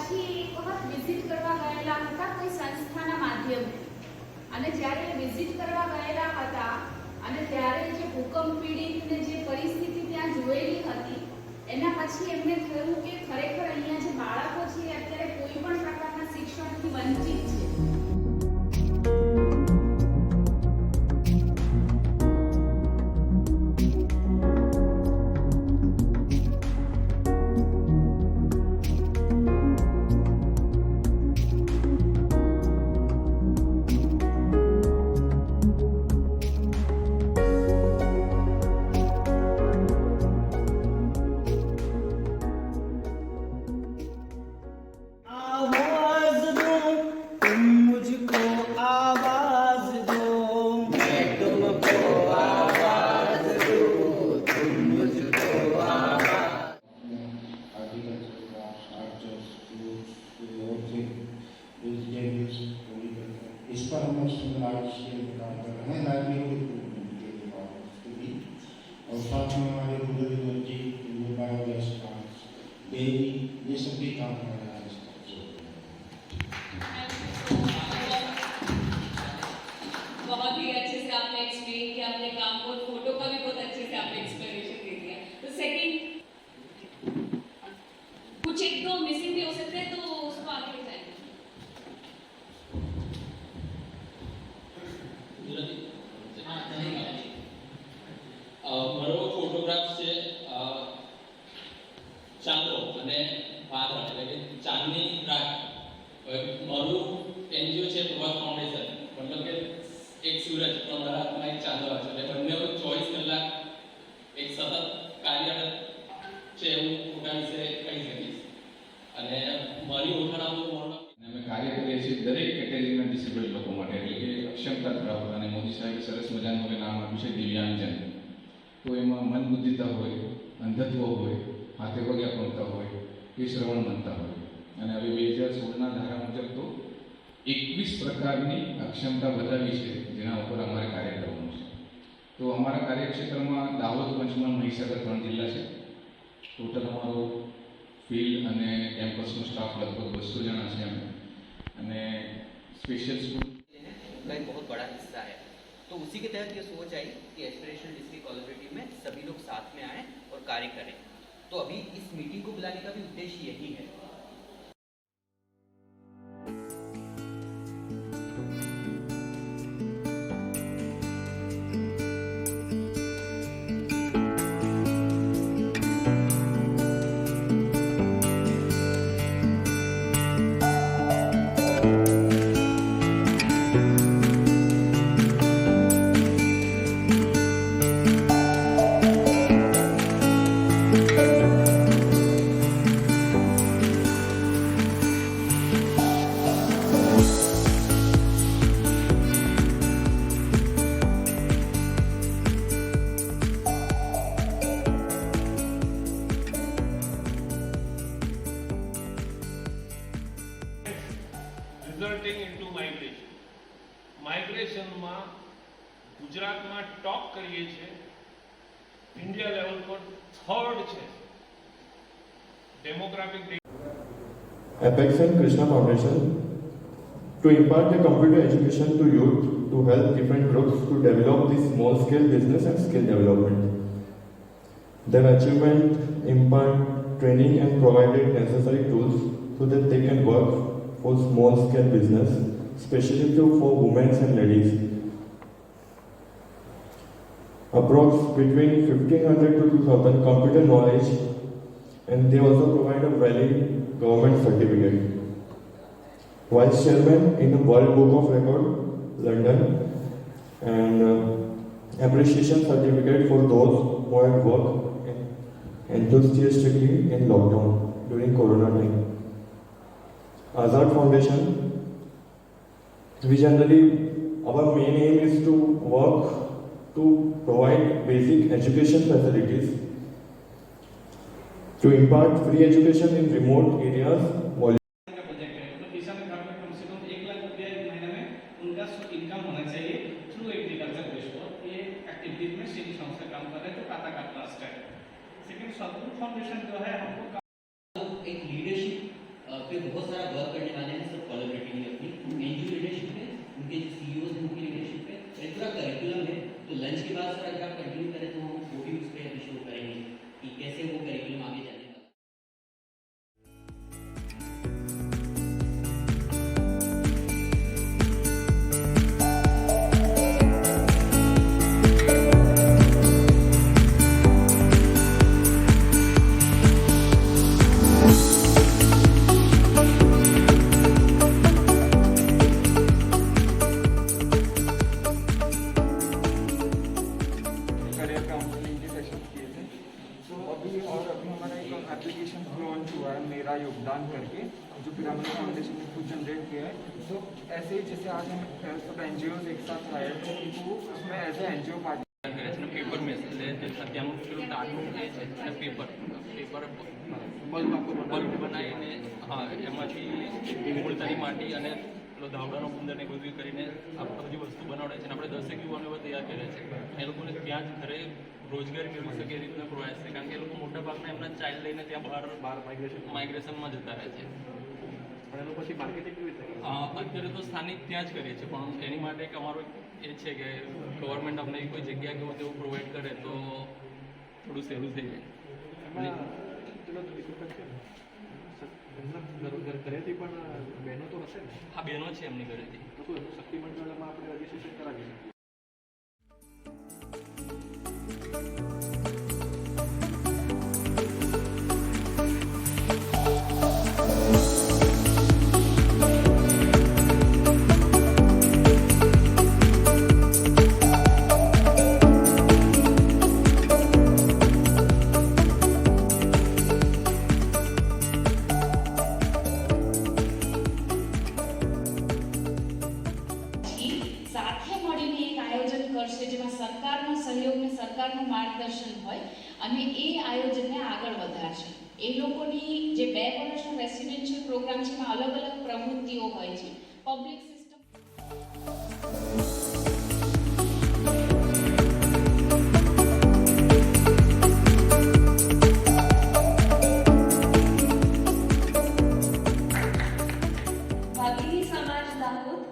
પછી એક વખત વિઝિટ કરવા ગયેલા હતા કોઈ સંસ્થાના માધ્યમે, અને જ્યારે વિઝિટ કરવા ગયેલા હતા અને ત્યારે જે ભૂકંપ પીડિતને જે પરિસ્થિતિ ત્યાં જોયેલી હતી, એના પછી એમને થયું કે ખરેખર અહીંયા જે બાળકો છે અત્યારે કોઈ પણ પ્રકારના શિક્ષણથી વંચિત છે. इस पर हम लाइव काम कर रहे हैं, लाइवलीहुड के बाद भी, और साथ में हमारे rural energy, biogas plants, dairy, ये सब भी काम कर रहा है. बहुत ही अच्छे से आपने एक्सप्लेन किया अपने काम को, फोटो का भी बहुत अच्छे से आपने एक्सप्लेनेशन दे दिया. तो सेकंड कुछ एक दो मिसिंग भी हो सकते हैं, तो उसको आगे ले जाएंगे. મારો ફોટોગ્રાફ છે ચાંદો અને વાદળ, એટલે કે ચાંદની રાત. મારું એનજીઓ છે પ્રભાત ફાઉન્ડેશન, મતલબ કે એક સૂરજ પણ મારા હાથમાં એક ચાંદો છે, એટલે બંને 24 કલાક એક સતત કાર્યરત છે એવું ફોટા વિશે કહી શકીશ. અને મારી ઓળખાણ આપું અમે કાર્ય કરીએ છીએ દરેક કેટેગરીના ડિસેબલ્ડ લોકો માટે, એટલે કે અક્ષમતા ધરાવતા. અને મોદી સાહેબે સરસ મજાનું નામ આપ્યું છે દિવ્યાંગજન. તો એમાં મંદબુદ્ધિતા હોય, અંધત્વ હોય, હાથે પગે અપંગતા હોય, કે શ્રવણ મંતા હોય. અને હવે 2016ના ધારા મુજબ તો 21 પ્રકારની અક્ષમતા બતાવી છે, જેના ઉપર અમારે કાર્ય કરવાનું છે. તો અમારા કાર્યક્ષેત્રમાં દાહોદ, પંચમહાલ, મહીસાગર 3 જિલ્લા છે. ટોટલ અમારો फील्ड અને કેમ્પસનો સ્ટાફ लगभग 200 जना છે. અને स्पेशल स्कूल का एक बहुत बड़ा हिस्सा है, तो उसी के तहत ये सोच आई कि एस्पिरेशनल डिस्ट्रिक्ट कोलैबोरेटिव में सभी लोग साथ में आएँ और कार्य करें. तो अभी इस मीटिंग को बुलाने का भी उद्देश्य यही है. resulting into migration. Migration માં ગુજરાતમાં ટોપ કરીએ છે, ઇન્ડિયા લેવલ પર થર્ડ છે. Demographic Apex and Krishna Foundation to impart the computer education to youth to help different groups to develop this small scale business and skill development. Their achievement impart training and provided necessary tools so that they can work for small scale business, especially for women and ladies. Approx between 1500 to 2000 computer knowledge, and they also provide a valid government certificate. Vice Chairman in the World Book of Record, London, and appreciation certificate for those who have worked enthusiastically in lockdown during Corona time. Azad Foundation, we generally, our main aim is to work to provide basic education facilities, to impart free education in remote areas. Income होना चाहिए through agriculture based पर. ये activities में city संस्था काम कर रहे हैं, तो टाटा का ट्रस्ट है. सेकंड सदगुरु फाउंडेशन जो है हमको एक लीडरशिप पे पे बहुत सारा वर्क करने वाले हैं सब कोलैबोरेटिवली अपनी एनजीओ लीडरशिप पे, उनके जो सीईओज हैं उनकी लीडरशिप पे, एक पूरा करिकुलम है। तो लंच के बाद सर अगर आप कंटिन्यू करें तो हम वो भी उस पर अभी शो करेंगे कि कैसे वो करिकुलम आगे जाने वाला है। करियर काउंसलिंग के सेशन किए थे। तो अभी हमारा एक एप्लीकेशन लॉन्च हुआ है मेरा योगदान करके, जो पिरामल फाउंडेशन ने खुद जनरेट किया है। तो ऐसे ही जैसे आज हम सब एनजीओज एक साथ आए थे तो उसमें as a NGO party paper में અત્યારનું પેલું કાર્ટૂન જે છે અને પેપર બલ્બ બનાવીને હા એમાંથી મૂળતાની માટી અને પેલો ધાવડાનો ગુંદર ને બધું કરીને આ બધી વસ્તુ બનાવડે છે અને આપણે 10 યુવાનો એવા તૈયાર કર્યા છે એ લોકોને ત્યાં જ ઘરે રોજગારી મેળવી શકે એ રીતના પ્રયાસ છે કારણ કે એ લોકો મોટા ભાગના એમના ચાઇલ્ડ લઈને ત્યાં બહાર માઇગ્રેશનમાં જતા રહે છે પણ એનું પછી માર્કેટિંગ કેવી રીતે અત્યારે તો સ્થાનિક ત્યાં જ કરીએ છીએ પણ એની માટે એક અમારો એ છે કે ગવર્મેન્ટ અમને કોઈ જગ્યા કે તેવું પ્રોવાઈડ કરે તો થોડું સહેલું થઈ જાય ઘરેથી પણ બહેનો તો હશે ને હા બહેનો છે એમની ઘરેથી તો શું એનું શક્તિ મંડળમાં આપણે રજીસ્ટ્રેશન કરાવી શકીએ સરકારનું માર્ગદર્શન હોય અને એ આયોજનને આગળ વધારશે. એ લોકોની જે 2 વર્ષનો રેસિડેન્શિયલ પ્રોગ્રામ છે એમાં અલગ અલગ પ્રવૃત્તિઓ હોય છે. પબ્લિક સિસ્ટમ ભાગીની સમાજ Dahod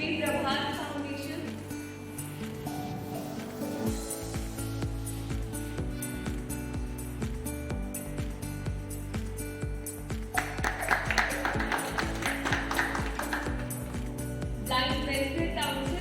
Piramal Foundation, Blind Welfare Council,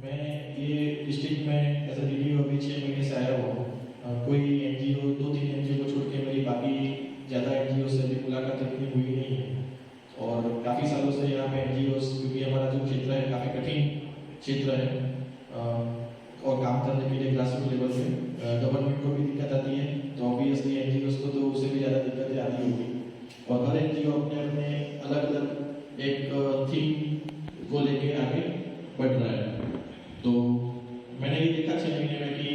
मैं ये डिस्ट्रिक्ट में एज ए वीडियो अभी 6 महीने से आया हूँ। कोई एनजीओ 2-3 एनजीओ को छोड़ के मेरी बाकी ज़्यादा एनजीओ से भी मुलाकात इतनी हुई नहीं है और काफ़ी सालों से यहाँ पे एनजीओ क्योंकि हमारा जो क्षेत्र है काफ़ी कठिन क्षेत्र है और काम करने के लिए ग्रास रूट लेवल पे गवर्नमेंट को भी दिक्कत आती है तो ऑब्वियसली एनजीओ को तो उससे भी ज़्यादा दिक्कतें आती होगी और हर एनजीओ अपने अपने अलग अलग एक थीम को लेके आगे बढ़ रहा है। तो मैंने ये देखा 6 महीने में कि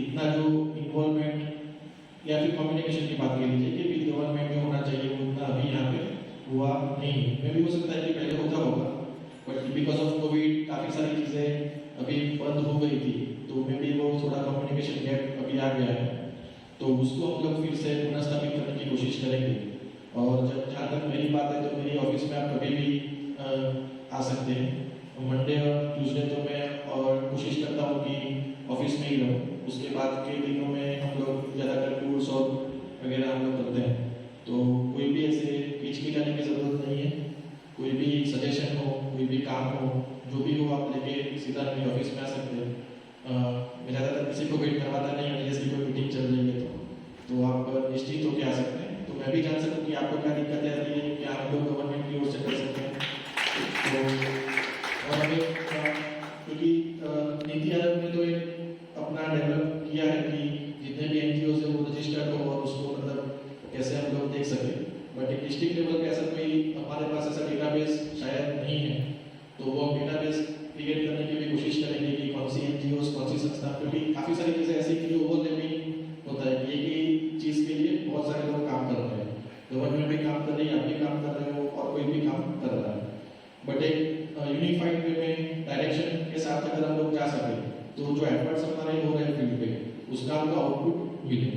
इतना जो इन्वॉल्वमेंट या फिर कम्युनिकेशन की बात कर लीजिए कि विद गवर्नमेंट में होना चाहिए वो उतना अभी यहाँ पे हुआ नहीं। मे भी हो सकता है कि पहले होता होगा बट बिकॉज ऑफ कोविड काफ़ी सारी चीज़ें अभी बंद हो गई थी तो मे भी वो थोड़ा कम्युनिकेशन गैप अभी आ गया है तो उसको हम लोग फिर से पुनः स्थापित करने की कोशिश करेंगे। और जब जहाँ तक मेरी बात है तो मेरी ऑफिस में आप सकते हैं। मंडे और ट्यूसडे तो मैं और कोशिश करता हूँ कि ऑफिस में ही रहूँ। उसके बाद के दिनों में हम लोग ज़्यादातर टूर्स और वगैरह हम लोग करते हैं। तो कोई भी ऐसे हिचकिचाने की ज़रूरत नहीं है। कोई भी सजेशन हो, कोई भी काम हो, जो भी हो आप लेके सीधा मेरे ऑफिस में आ सकते हैं। मैं ज़्यादातर किसी को वेट करवाता नहीं है, जैसे कोई मीटिंग चल रही है तो आप निश्चित होकर आ सकते हैं। तो मैं भी जान सकूँ कि आपको क्या दिक्कतें आ रही है, क्या हम लोग गवर्नमेंट की ओर से कर सकते हैं। तो और हमें क्योंकि नीति आयोग ने तो एक अपना डेवलप किया है कि जितने भी NGOs है वो रजिस्टर्ड हो और उसको मतलब कैसे हम लोग देख सकें। बट एक डिस्ट्रिक्ट लेवल का ऐसा कोई हमारे पास ऐसा डेटाबेस शायद नहीं है। तो वो हम डेटाबेस क्रिएट करने की भी कोशिश करेंगे कि कौन सी NGOs, कौन सी संस्था, क्योंकि काफ़ी सारी चीज़ें ऐसी कि जो ओवरलैपिंग होता है। एक ही चीज़ के लिए बहुत सारे लोग काम कर रहे हैं। गवर्नमेंट भी काम कर रही है, आप भी काम कर रहे हो और कोई भी काम कर रहा है। बट एक यूनिफाइड वे में डायरेक्शन के साथ अगर हम लोग जा सके तो जो एफर्ट्स हमारे हो रहे हैं फील्ड पे उसका हमको आउटपुट मिले।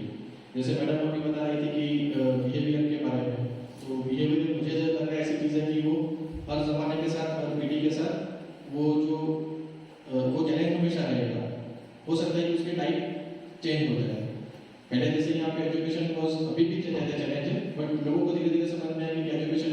जैसे मैडम अभी बता रही थी कि बिहेवियर के बारे में, तो बिहेवियर मुझे जो लग रहा है ऐसी चीज़ है कि वो हर जमाने के साथ, हर पीढ़ी के साथ वो चैलेंज हमेशा रहेगा। हो सकता है कि उसके टाइप चेंज हो जाए। पहले जैसे यहाँ पे एजुकेशन अभी भी चैलेंज है, बट लोगों को धीरे धीरे समझ में आया कि एजुकेशन